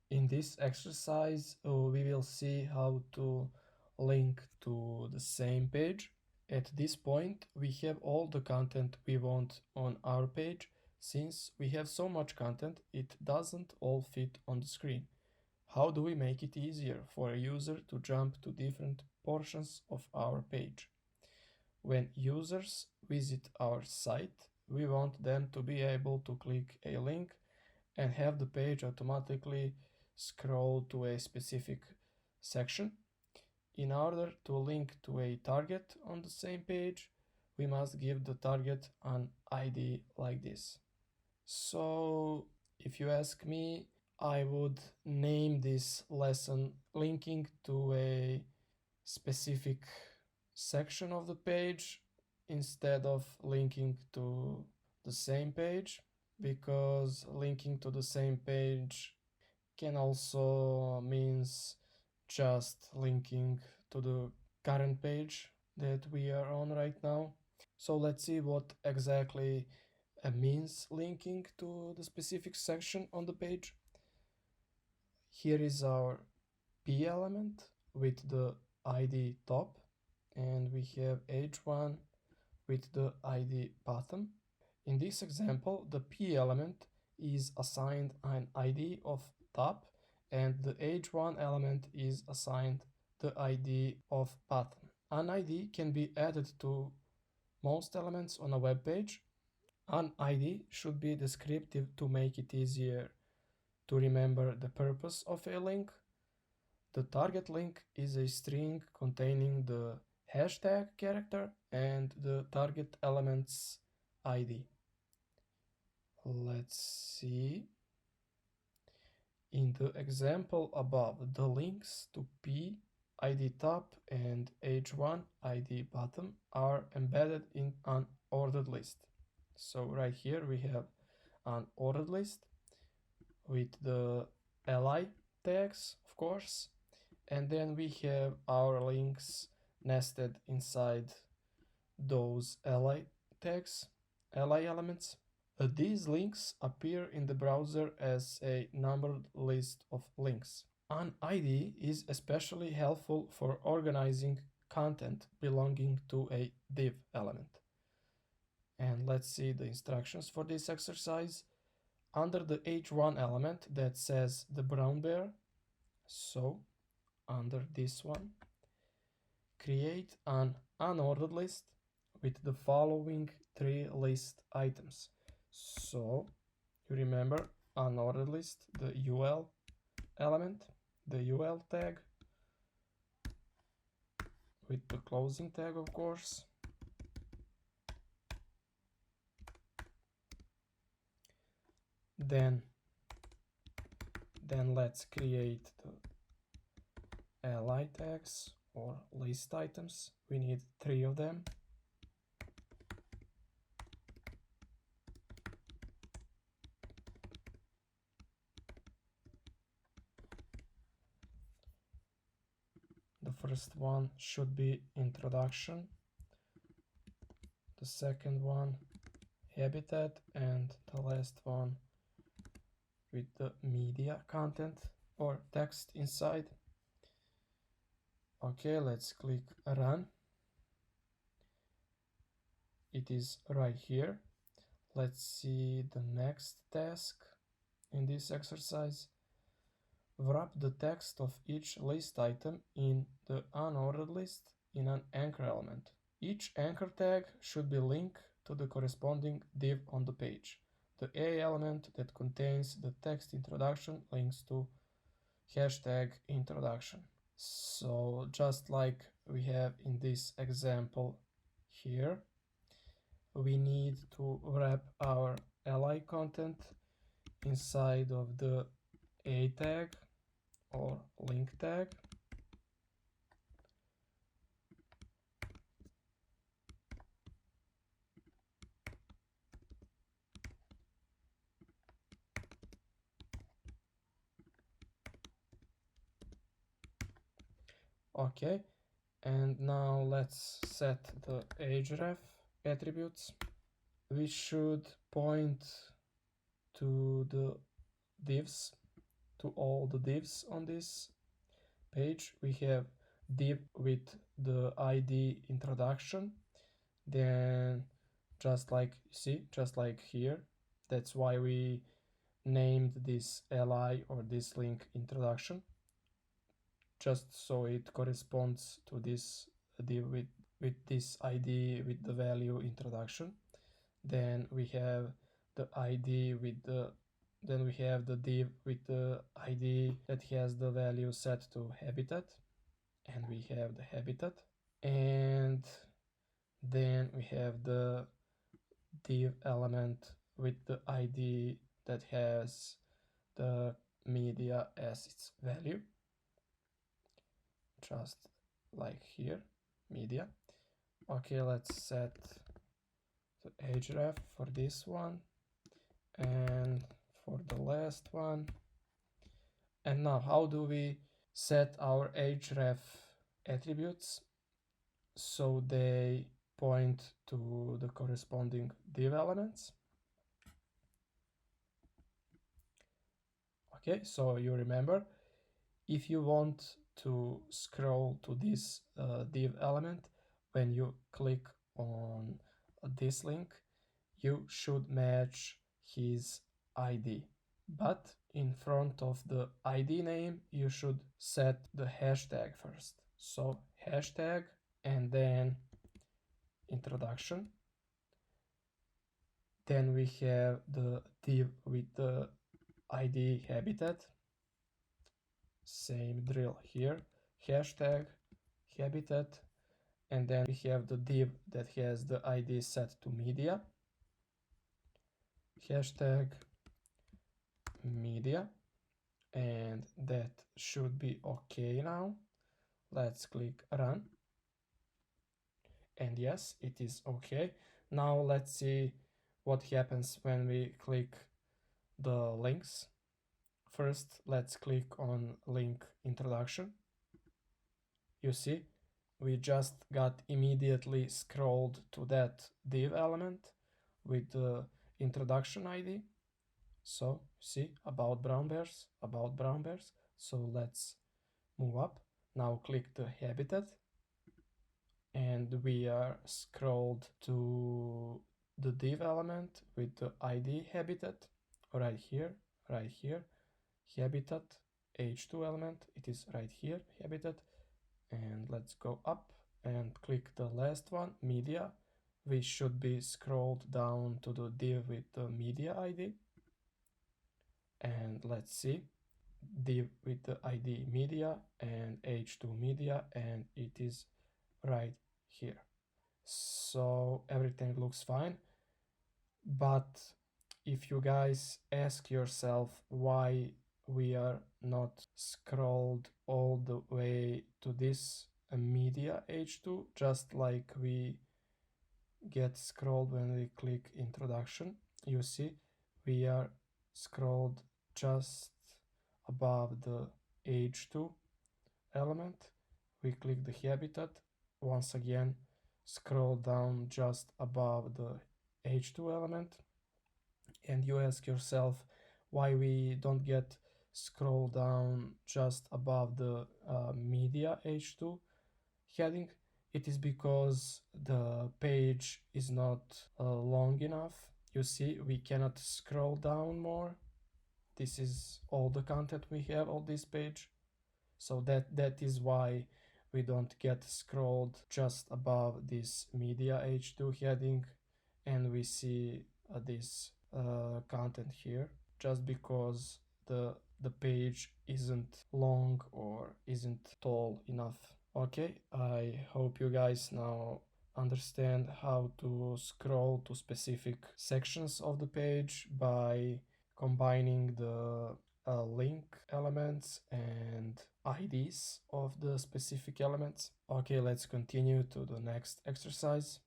In this exercise, we will see how to link to the same page. At this point, we have all the content we want on our page. Since we have so much content, it doesn't all fit on the screen. How do we make it easier for a user to jump to different portions of our page? When users visit our site, we want them to be able to click a link and have the page automatically scroll to a specific section. In order to link to a target on the same page, we must give the target an ID like this. So, if you ask me, I would name this lesson linking to a specific section of the page instead of linking to the same page, because linking to the same page can also means just linking to the current page that we are on right now. So let's see what exactly means linking to the specific section on the page. Here is our P element with the ID top, and we have H1 with the ID bottom. In this example, the P element is assigned an ID of top, and the H1 element is assigned the ID of bottom. An ID can be added to most elements on a web page. An ID should be descriptive to make it easier to remember the purpose of a link. The target link is a string containing the hashtag character and the target element's ID. Let's see. In the example above, the links to P ID top and H1 ID bottom are embedded in an ordered list. So right here we have an ordered list with the li tags, of course, and then we have our links nested inside those li tags, li elements. These links appear in the browser as a numbered list of links. An ID is especially helpful for organizing content belonging to a div element. And let's see the instructions for this exercise. Under the H1 element that says the brown bear, so under this one, create an unordered list with the following three list items. So you remember unordered list, the UL element, the UL tag with the closing tag, of course. Then let's create the li tags or list items. We need 3 of them. The first one should be introduction, the second one habitat, and the last one with the media content or text inside. Okay, let's click run. It is right here. Let's see the next task in this exercise. Wrap the text of each list item in the unordered list in an anchor element. Each anchor tag should be linked to the corresponding div on the page. The A element that contains the text introduction links to hashtag introduction. So just like we have in this example here, we need to wrap our li content inside of the A tag or link tag. Okay, and now let's set the Href attributes. We should point to the divs to all the divs on this page. We have div with the ID introduction, then just like just like here. That's why we named this li or this link introduction, just so it corresponds to this div with this ID with the value introduction. Then we have the ID with the then we have the div with the ID that has the value set to habitat, and we have the habitat. And then we have the div element with the ID that has the media as its value, just like here, media. Okay, let's set the href for this one and for the last one. And now, how do we set our href attributes so they point to the corresponding div elements? Okay, so you remember, if you want to scroll to this div element, when you click on this link, you should match his ID. But in front of the ID name, you should set the hashtag first. So hashtag and then introduction. Then we have the div with the ID habitat. Same drill here. Hashtag, habitat, and then we have the div that has the ID set to media. Hashtag, media, and that should be okay now. Let's click run. And yes, it is okay. Now let's see what happens when we click the links. First, let's click on link introduction. You see, we just got immediately scrolled to that div element with the introduction ID. So see, about brown bears. So let's move up. Now click the habitat, and we are scrolled to the div element with the ID habitat right here, habitat h2 element, it is right here, habitat. And let's go up and click the last one, media. We should be scrolled down to the div with the media ID, and let's see, div with the ID media and h2 media, and it is right here. So everything looks fine. But if you guys ask yourself why we are not scrolled all the way to this media h2, just like we get scrolled when we click introduction, you see we are scrolled just above the h2 element. We click the habitat, once again scroll down just above the h2 element, and you ask yourself why we don't get scroll down just above the media h2 heading. It is because the page is not long enough. You see, we cannot scroll down more. This is all the content we have on this page. So that is why we don't get scrolled just above this media h2 heading, and we see this content here, just because the page isn't long or isn't tall enough. Okay, I hope you guys now understand how to scroll to specific sections of the page by combining the link elements and IDs of the specific elements. Okay, let's continue to the next exercise.